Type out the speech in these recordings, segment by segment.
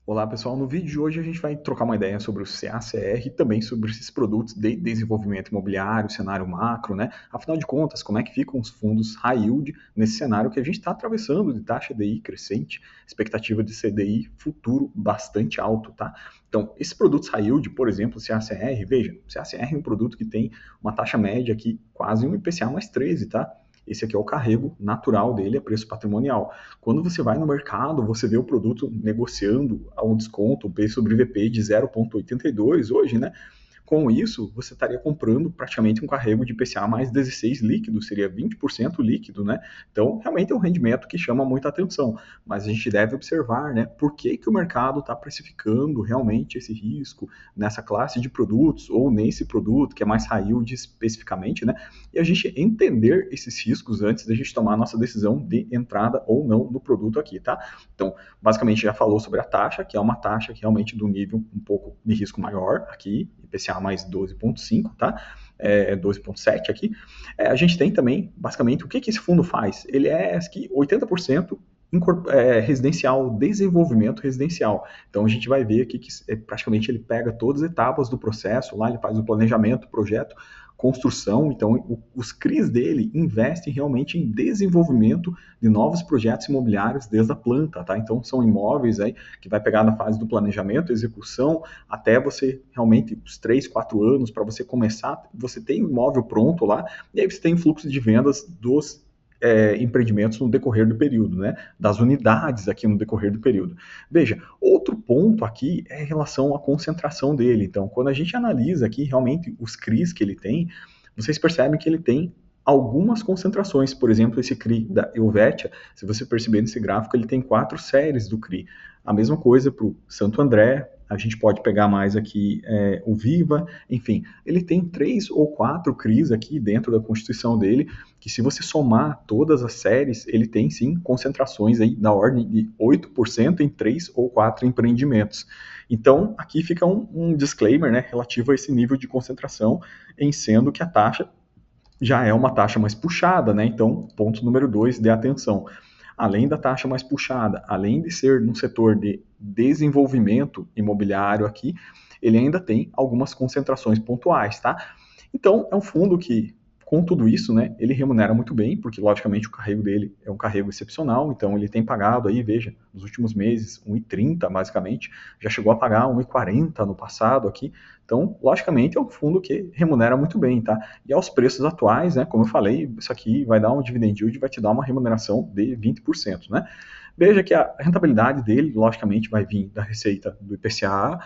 Olá pessoal, no vídeo de hoje a gente vai trocar uma ideia sobre o CACR e também sobre esses produtos de desenvolvimento imobiliário, cenário macro, né? Afinal de contas, como é que ficam os fundos high yield nesse cenário que a gente está atravessando de taxa DI crescente, expectativa de CDI futuro bastante alto, tá? Então, esses produtos high yield, por exemplo, o CACR, veja, o CACR é um produto que tem uma taxa média aqui quase um IPCA mais 13, tá? Esse aqui é o carrego natural dele, é preço patrimonial. Quando você vai no mercado, você vê o produto negociando a um desconto, o P sobre VP de 0,82 hoje, né? Com isso, você estaria comprando praticamente um carrego de IPCA mais 16 líquido, seria 20% líquido, né? Então, realmente é um rendimento que chama muita atenção, mas a gente deve observar, né, por que o mercado está precificando realmente esse risco nessa classe de produtos ou nesse produto que é mais high yield especificamente, né? E a gente entender esses riscos antes da gente tomar a nossa decisão de entrada ou não no produto aqui, tá? Então, basicamente já falou sobre a taxa, que é uma taxa que realmente do nível um pouco de risco maior aqui, IPCA mais 12,5, tá? 12,7 aqui. A gente tem também, basicamente, o que esse fundo faz? Ele é 80% residencial, desenvolvimento residencial. Então a gente vai ver aqui que praticamente ele pega todas as etapas do processo, lá ele faz o planejamento, projeto, construção, então os CRIs dele investem realmente em desenvolvimento de novos projetos imobiliários desde a planta, tá? Então são imóveis aí que vai pegar na fase do planejamento, execução, até você realmente os 3, 4 anos para você começar, você tem o imóvel pronto lá, e aí você tem fluxo de vendas dos empreendimentos no decorrer do período, né? Das unidades aqui no decorrer do período. Veja, outro ponto aqui é em relação à concentração dele. Então, quando a gente analisa aqui realmente os CRIs que ele tem, vocês percebem que ele tem algumas concentrações. Por exemplo, esse CRI da Helvetia, se você perceber nesse gráfico, ele tem 4 séries do CRI. A mesma coisa para o Santo André, a gente pode pegar mais aqui o Viva, enfim, ele tem 3 ou 4 CRIs aqui dentro da constituição dele, que se você somar todas as séries, ele tem sim concentrações aí da ordem de 8% em 3 ou 4 empreendimentos. Então, aqui fica um disclaimer, né, relativo a esse nível de concentração, em sendo que a taxa já é uma taxa mais puxada, né? Então, ponto número 2, dê atenção. Além da taxa mais puxada, além de ser num setor de desenvolvimento imobiliário aqui, ele ainda tem algumas concentrações pontuais, tá? Então, é um fundo que, com tudo isso, né, ele remunera muito bem, porque, logicamente, o carrego dele é um carrego excepcional, então ele tem pagado aí, veja, nos últimos meses, 1,30, basicamente, já chegou a pagar 1,40 no passado aqui, então, logicamente, é um fundo que remunera muito bem, tá? E aos preços atuais, né, como eu falei, isso aqui vai dar um dividend yield, vai te dar uma remuneração de 20%, né? Veja que a rentabilidade dele, logicamente, vai vir da receita do IPCA,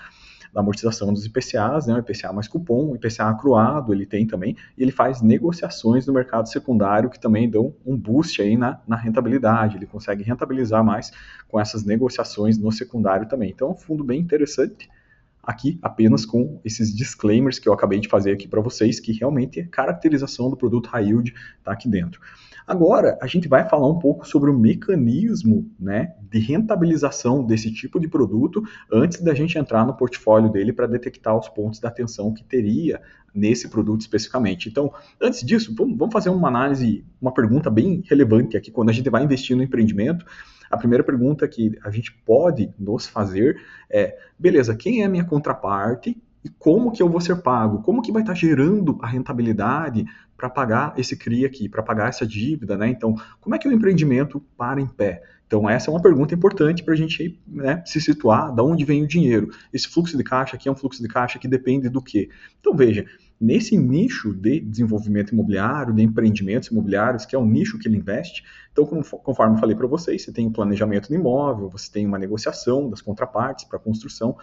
da amortização dos IPCAs, né, o IPCA mais cupom, o IPCA acruado ele tem também, e ele faz negociações no mercado secundário que também dão um boost aí na rentabilidade, ele consegue rentabilizar mais com essas negociações no secundário também. Então é um fundo bem interessante, aqui apenas com esses disclaimers que eu acabei de fazer aqui para vocês, que realmente a caracterização do produto high yield está aqui dentro. Agora, a gente vai falar um pouco sobre o mecanismo, né, de rentabilização desse tipo de produto antes da gente entrar no portfólio dele para detectar os pontos da atenção que teria nesse produto especificamente. Então, antes disso, vamos fazer uma análise, uma pergunta bem relevante aqui quando a gente vai investir no empreendimento. A primeira pergunta que a gente pode nos fazer é, beleza, quem é a minha contraparte e como que eu vou ser pago? Como que vai estar gerando a rentabilidade para pagar esse CRI aqui, para pagar essa dívida, né? Então, como é que o empreendimento para em pé? Então, essa é uma pergunta importante para a gente, né, se situar, de onde vem o dinheiro. Esse fluxo de caixa aqui é um fluxo de caixa que depende do quê? Então, veja, nesse nicho de desenvolvimento imobiliário, de empreendimentos imobiliários, que é o nicho que ele investe, então, conforme eu falei para vocês, você tem o planejamento do imóvel, você tem uma negociação das contrapartes para a construção,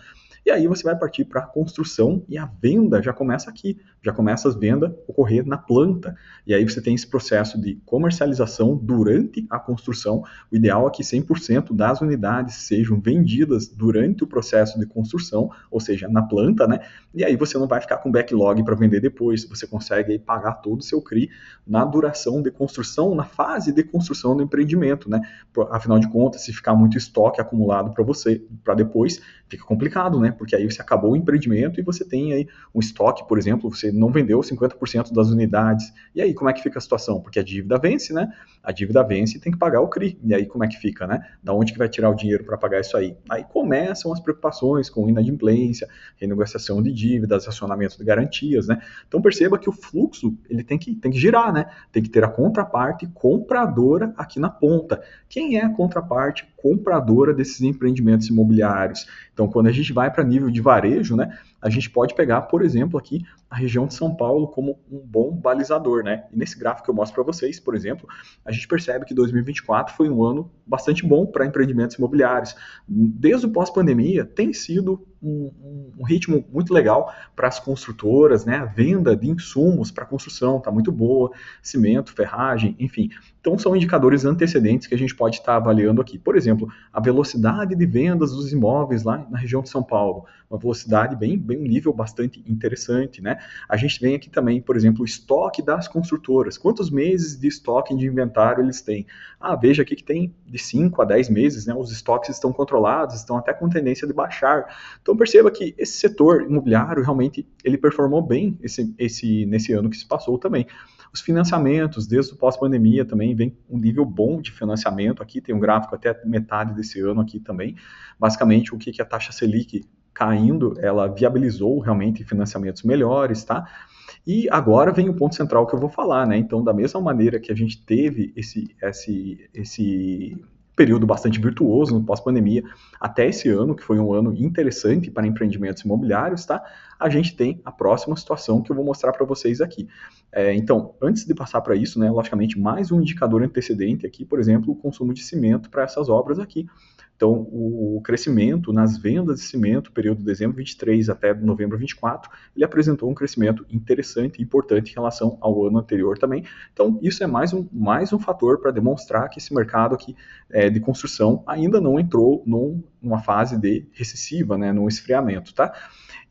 e aí você vai partir para a construção e a venda já começa aqui, já começa as vendas ocorrer na planta. E aí você tem esse processo de comercialização durante a construção. O ideal é que 100% das unidades sejam vendidas durante o processo de construção, ou seja, na planta, né? E aí você não vai ficar com backlog para vender depois, você consegue aí pagar todo o seu CRI na duração de construção, na fase de construção do empreendimento, né? Afinal de contas, se ficar muito estoque acumulado para você, para depois, fica complicado, né? né? Porque aí você acabou o empreendimento e você tem aí um estoque, por exemplo, você não vendeu 50% das unidades. E aí, como é que fica a situação? Porque a dívida vence, né? A dívida vence e tem que pagar o CRI. E aí, como é que fica, né? Da onde que vai tirar o dinheiro para pagar isso aí? Aí começam as preocupações com inadimplência, renegociação de dívidas, acionamento de garantias, né? Então perceba que o fluxo ele tem que girar, né? Tem que ter a contraparte compradora aqui na ponta. Quem é a contraparte compradora desses empreendimentos imobiliários? Então, quando a gente vai para nível de varejo, né, a gente pode pegar, por exemplo, aqui a região de São Paulo como um bom balizador, né? E nesse gráfico que eu mostro para vocês, por exemplo, a gente percebe que 2024 foi um ano bastante bom para empreendimentos imobiliários. Desde o pós-pandemia, tem sido um ritmo muito legal para as construtoras, né? A venda de insumos para construção está muito boa, cimento, ferragem, enfim. Então, são indicadores antecedentes que a gente pode estar avaliando aqui. Por exemplo, a velocidade de vendas dos imóveis lá na região de São Paulo, uma velocidade um nível bastante interessante, né? A gente vem aqui também, por exemplo, o estoque das construtoras. Quantos meses de estoque de inventário eles têm? Veja aqui que tem de 5 a 10 meses, né? Os estoques estão controlados, estão até com tendência de baixar. Então, perceba que esse setor imobiliário realmente ele performou bem nesse ano que se passou também. Os financiamentos, desde o pós-pandemia também, vem um nível bom de financiamento. Aqui tem um gráfico até metade desse ano aqui também. Basicamente, o que a taxa Selic caindo, ela viabilizou realmente financiamentos melhores, tá? E agora vem o ponto central que eu vou falar, né? Então, da mesma maneira que a gente teve esse período bastante virtuoso no pós-pandemia, até esse ano, que foi um ano interessante para empreendimentos imobiliários, tá? A gente tem a próxima situação que eu vou mostrar para vocês aqui. Então, antes de passar para isso, né, logicamente, mais um indicador antecedente aqui, por exemplo, o consumo de cimento para essas obras aqui. Então, o crescimento nas vendas de cimento, período de dezembro 23 até novembro 24, ele apresentou um crescimento interessante e importante em relação ao ano anterior também. Então, isso é mais um fator para demonstrar que esse mercado aqui de construção ainda não entrou numa fase de recessiva, né, num esfriamento, tá?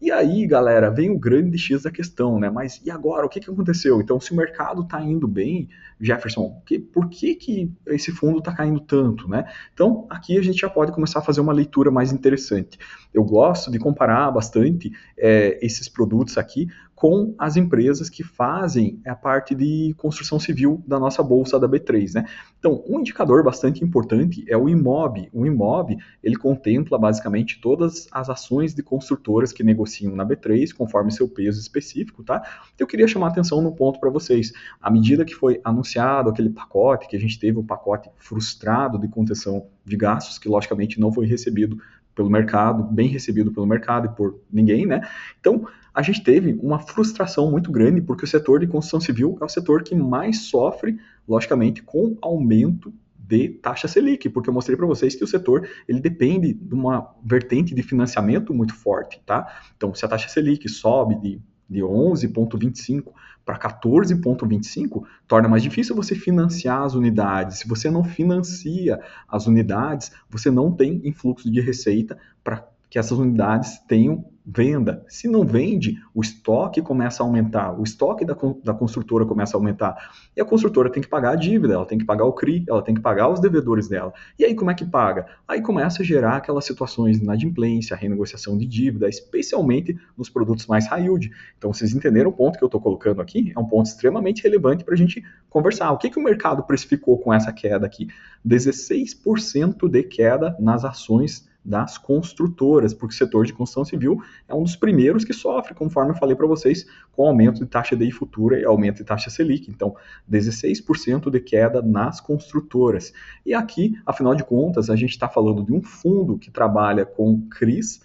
E aí, galera, vem o grande X da questão, né? Mas e agora? O que aconteceu? Então, se o mercado está indo bem, Jefferson, por que esse fundo está caindo tanto, né? Então, aqui a gente já pode começar a fazer uma leitura mais interessante. Eu gosto de comparar bastante esses produtos aqui com as empresas que fazem a parte de construção civil da nossa bolsa da B3, né? Então, um indicador bastante importante é o IMOB. O IMOB, ele contempla basicamente todas as ações de construtoras que negociam na B3, conforme seu peso específico, tá? Eu queria chamar a atenção no ponto para vocês. À medida que foi anunciado aquele pacote, que a gente teve um pacote frustrado de contenção de gastos, que logicamente não foi recebido pelo mercado, bem recebido pelo mercado e por ninguém, né? Então, a gente teve uma frustração muito grande, porque o setor de construção civil é o setor que mais sofre, logicamente, com aumento de taxa Selic, porque eu mostrei para vocês que o setor ele depende de uma vertente de financiamento muito forte, tá? Então, se a taxa Selic sobe de 11,25 para 14,25, torna mais difícil você financiar as unidades. Se você não financia as unidades, você não tem influxo de receita para que essas unidades tenham venda. Se não vende, o estoque começa a aumentar, o estoque da construtora começa a aumentar, e a construtora tem que pagar a dívida, ela tem que pagar o CRI, ela tem que pagar os devedores dela. E aí como é que paga? Aí começa a gerar aquelas situações de inadimplência, renegociação de dívida, especialmente nos produtos mais high yield. Então vocês entenderam o ponto que eu estou colocando aqui? É um ponto extremamente relevante para a gente conversar. O que o mercado precificou com essa queda aqui? 16% de queda nas ações das construtoras, porque o setor de construção civil é um dos primeiros que sofre, conforme eu falei para vocês, com aumento de taxa DI futura e aumento de taxa Selic. Então, 16% de queda nas construtoras. E aqui, afinal de contas, a gente está falando de um fundo que trabalha com CRIs,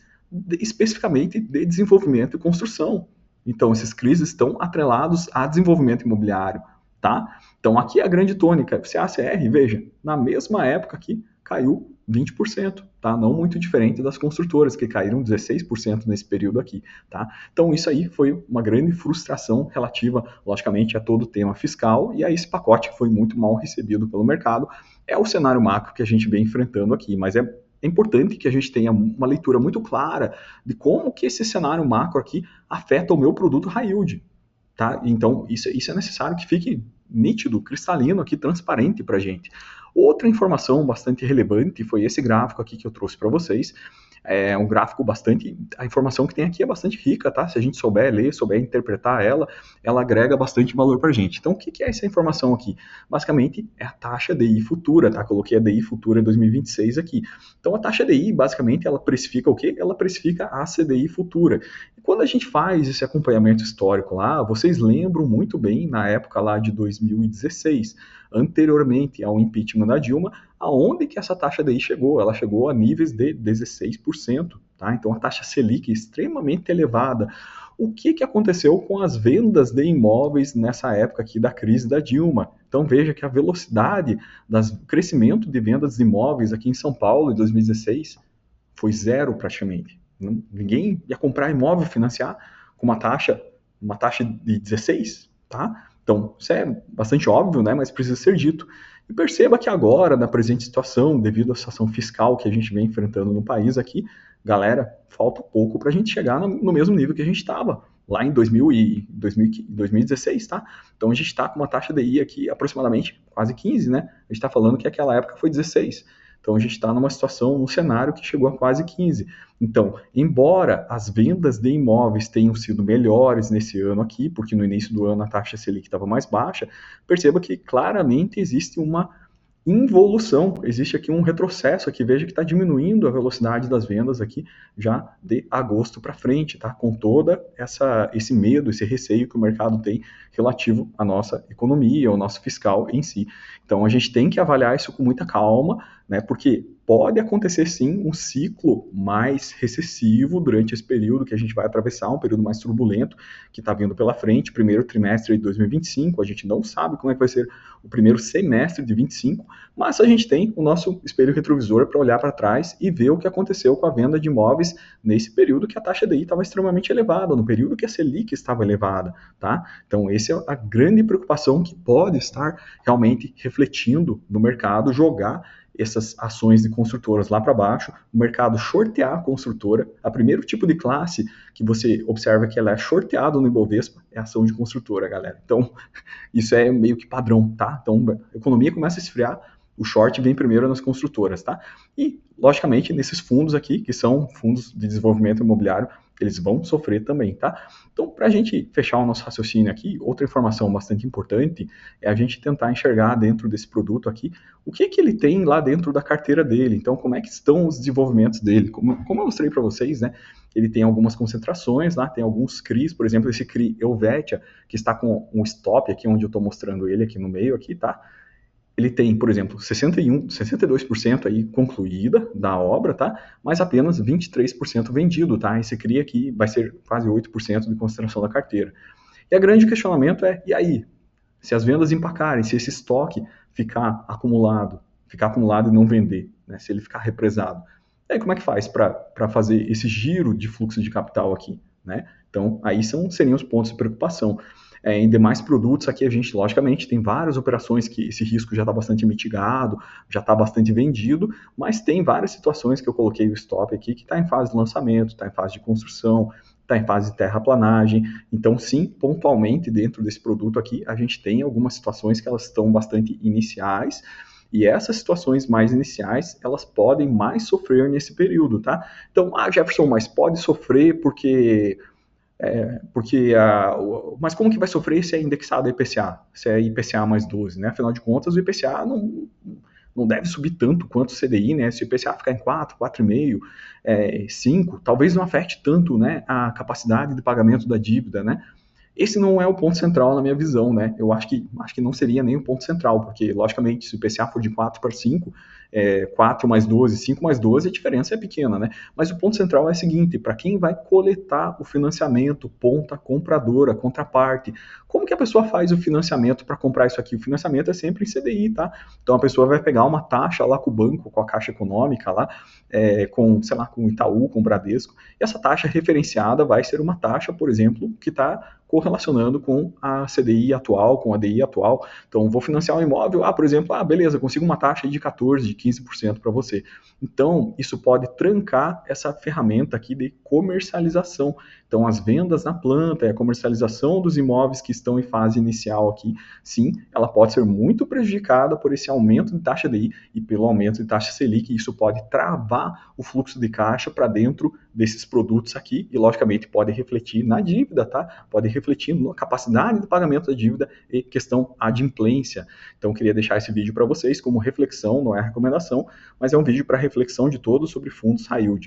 especificamente de desenvolvimento e construção. Então, esses CRIs estão atrelados a desenvolvimento imobiliário, tá? Então, aqui é a grande tônica. CACR, veja, na mesma época aqui, caiu 20%, tá? Não muito diferente das construtoras, que caíram 16% nesse período aqui, tá? Então, isso aí foi uma grande frustração relativa, logicamente, a todo o tema fiscal e a esse pacote que foi muito mal recebido pelo mercado. É o cenário macro que a gente vem enfrentando aqui, mas é importante que a gente tenha uma leitura muito clara de como que esse cenário macro aqui afeta o meu produto high yield, tá? Então, isso é necessário que fique nítido, cristalino aqui, transparente para a gente. Outra informação bastante relevante foi esse gráfico aqui que eu trouxe para vocês. É um gráfico bastante... A informação que tem aqui é bastante rica, tá? Se a gente souber ler, souber interpretar ela agrega bastante valor para a gente. Então, o que é essa informação aqui? Basicamente, é a taxa DI futura, tá? Coloquei a DI futura 2026 aqui. Então, a taxa DI, basicamente, ela precifica o quê? Ela precifica a CDI futura. E quando a gente faz esse acompanhamento histórico lá, vocês lembram muito bem, na época lá de 2016, anteriormente ao impeachment da Dilma, aonde que essa taxa DI chegou? Ela chegou a níveis de 16%, tá? Então, a taxa Selic é extremamente elevada. O que aconteceu com as vendas de imóveis nessa época aqui da crise da Dilma? Então veja que a velocidade do crescimento de vendas de imóveis aqui em São Paulo em 2016 foi zero praticamente. Ninguém ia comprar imóvel, financiar com uma taxa de 16, tá? Então isso é bastante óbvio, né? Mas precisa ser dito. E perceba que agora, na presente situação, devido à situação fiscal que a gente vem enfrentando no país aqui, galera, falta pouco para a gente chegar no mesmo nível que a gente estava lá em 2016, tá? Então a gente está com uma taxa de DI aqui aproximadamente quase 15, né? A gente está falando que aquela época foi 16. Então a gente está numa situação, num cenário que chegou a quase 15. Então, embora as vendas de imóveis tenham sido melhores nesse ano aqui, porque no início do ano a taxa Selic estava mais baixa, perceba que claramente existe uma involução, existe aqui um retrocesso aqui, veja que está diminuindo a velocidade das vendas aqui já de agosto para frente, tá? Com toda esse medo, esse receio que o mercado tem relativo à nossa economia, ao nosso fiscal em si. Então a gente tem que avaliar isso com muita calma, né? Porque pode acontecer sim um ciclo mais recessivo durante esse período que a gente vai atravessar, um período mais turbulento que está vindo pela frente, primeiro trimestre de 2025, a gente não sabe como é que vai ser o primeiro semestre de 25, mas a gente tem o nosso espelho retrovisor para olhar para trás e ver o que aconteceu com a venda de imóveis nesse período que a taxa DI estava extremamente elevada, no período que a Selic estava elevada, tá? Então, essa é a grande preocupação que pode estar realmente refletindo no mercado, jogar essas ações de construtoras lá para baixo, o mercado shortear a construtora. O primeiro tipo de classe que você observa que ela é shorteada no Ibovespa é a ação de construtora, galera. Então, isso é meio que padrão, tá? Então, a economia começa a esfriar, o short vem primeiro nas construtoras, tá? E, logicamente, nesses fundos aqui, que são fundos de desenvolvimento imobiliário, eles vão sofrer também, tá? Então, para a gente fechar o nosso raciocínio aqui, outra informação bastante importante é a gente tentar enxergar dentro desse produto aqui o que ele tem lá dentro da carteira dele. Então, como é que estão os desenvolvimentos dele? Como eu mostrei para vocês, né? Ele tem algumas concentrações lá, tem alguns CRIs, por exemplo, esse CRI Helvetia, que está com um stop aqui, onde eu estou mostrando ele aqui no meio, aqui, tá? Ele tem, por exemplo, 62% aí concluída da obra, tá? Mas apenas 23% vendido, tá? Esse CRI aqui vai ser quase 8% de concentração da carteira. E o grande questionamento é, e aí? Se as vendas empacarem, se esse estoque ficar acumulado e não vender, né? Se ele ficar represado, aí como é que faz para fazer esse giro de fluxo de capital aqui, né? Então, aí seriam os pontos de preocupação. Em demais produtos, aqui a gente, logicamente, tem várias operações que esse risco já está bastante mitigado, já está bastante vendido, mas tem várias situações que eu coloquei o stop aqui que está em fase de lançamento, está em fase de construção, está em fase de terraplanagem. Então, sim, pontualmente, dentro desse produto aqui, a gente tem algumas situações que elas estão bastante iniciais, e essas situações mais iniciais, elas podem mais sofrer nesse período, tá? Então, Jefferson, mas pode sofrer porque mas como que vai sofrer se é indexado a IPCA? Se é IPCA mais 12, né? Afinal de contas, o IPCA não deve subir tanto quanto o CDI, né? Se o IPCA ficar em 4, 4,5, 5, talvez não afete tanto, né, a capacidade de pagamento da dívida, né? Esse não é o ponto central na minha visão, né? Eu acho que não seria nem o ponto central, porque, logicamente, se o IPCA for de 4 para 5, 4 mais 12, 5 mais 12, a diferença é pequena, né? Mas o ponto central é o seguinte, para quem vai coletar o financiamento, ponta compradora, contraparte, como que a pessoa faz o financiamento para comprar isso aqui? O financiamento é sempre em CDI, tá? Então a pessoa vai pegar uma taxa lá com o banco, com a Caixa Econômica lá, com o Itaú, com o Bradesco, e essa taxa referenciada vai ser uma taxa, por exemplo, que está correlacionando com a CDI atual, com a DI atual. Então, vou financiar um imóvel, por exemplo, beleza, consigo uma taxa de 14%, de 15% para você. Então, isso pode trancar essa ferramenta aqui de comercialização. Então, Então, as vendas na planta e a comercialização dos imóveis que estão em fase inicial aqui, sim, ela pode ser muito prejudicada por esse aumento de taxa DI e pelo aumento de taxa Selic, e isso pode travar o fluxo de caixa para dentro desses produtos aqui e, logicamente, pode refletir na dívida, tá? Pode refletir na capacidade de pagamento da dívida e questão adimplência. Então, queria deixar esse vídeo para vocês como reflexão, não é recomendação, mas é um vídeo para reflexão de todos sobre fundos high yield.